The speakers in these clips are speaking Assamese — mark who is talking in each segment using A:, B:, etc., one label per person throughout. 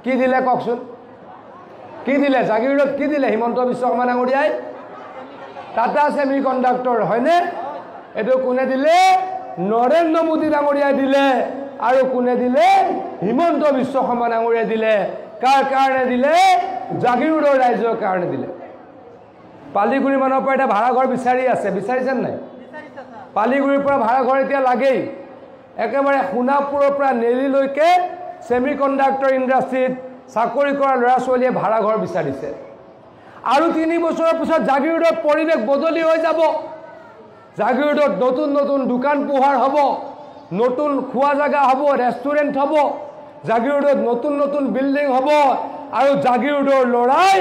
A: কি দিলে কওকচোন কি দিলে জাগিৰোডত কি দিলে হিমন্ত বিশ্ব শৰ্মা ডাঙৰীয়াই টাটা সেমিকন্ডাক্টৰ হয়নে এটো কোনে দিলে নৰেন্দ্ৰ মোদী ডাঙৰীয়াই দিলে আৰু কোনে দিলে হিমন্ত বিশ্ব শৰ্মা ডাঙৰীয়াই দিলে কাৰ কাৰণে দিলে জাগিৰোডৰ ৰাইজৰ কাৰণে দিলে পালিগুৰি মানৰ পৰা এটা ভাড়া ঘৰ বিচাৰি আছে বিচাৰিছেন নাই পালিগুৰিৰ পৰা ভাড়া ঘৰ এতিয়া লাগেই একেবাৰে সোণাপুৰৰ পৰা নেলিলৈকে সেমিকন্ডাক্টৰ ইণ্ডাষ্ট্ৰীত চাকৰি কৰা ল'ৰা ছোৱালীয়ে ভাড়া ঘৰ বিচাৰিছে আৰু 3 বছৰৰ পিছত জাগিৰোডৰ পৰিৱেশ বদলি হৈ যাব জাগিৰোডত নতুন নতুন দোকান পোহাৰ হ'ব নতুন খোৱা জায়গা হ'ব ৰেষ্টুৰেণ্ট হ'ব জাগিৰোডত নতুন নতুন বিল্ডিং হ'ব আৰু জাগিৰোডৰ ল'ৰাই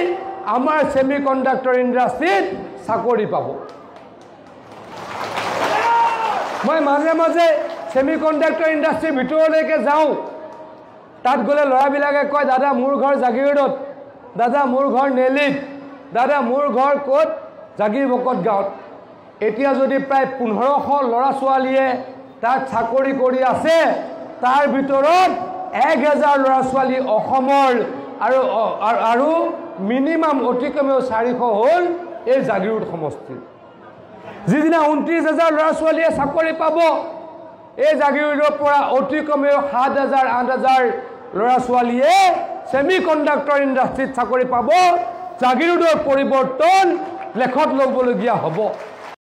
A: আমাৰ সেমিকন্ডাক্টৰ ইণ্ডাষ্ট্ৰীত চাকৰি পাব মই মাজে মাজে সেমিকন্ডাক্টৰ ইণ্ডাষ্ট্ৰীৰ ভিতৰলৈকে যাওঁ তাত গ'লে ল'ৰাবিলাকে কয় দাদা মোৰ ঘৰ জাগিৰোডত দাদা মোৰ ঘৰ নেলিত দাদা মোৰ ঘৰ ক'ত জাগিৰ বকত গাঁৱত এতিয়া যদি প্ৰায় 1500 ল'ৰা ছোৱালীয়ে তাত চাকৰি কৰি আছে তাৰ ভিতৰত 1000 ল'ৰা ছোৱালী অসমৰ আৰু মিনিমাম অতি কমেও 400 হ'ল এই জাগিৰোড সমষ্টিৰ যিদিনা 29000 ল'ৰা ছোৱালীয়ে চাকৰি পাব এই জাগিৰোডৰ পৰা অতি কমেও 7000 8000 ল'ৰা ছোৱালীয়ে সেমিকন্ডাক্টৰ ইণ্ডাষ্ট্ৰীত চাকৰি পাব জাগিৰোডৰ পৰিৱৰ্তন লেখত ল'বলগীয়া হ'ব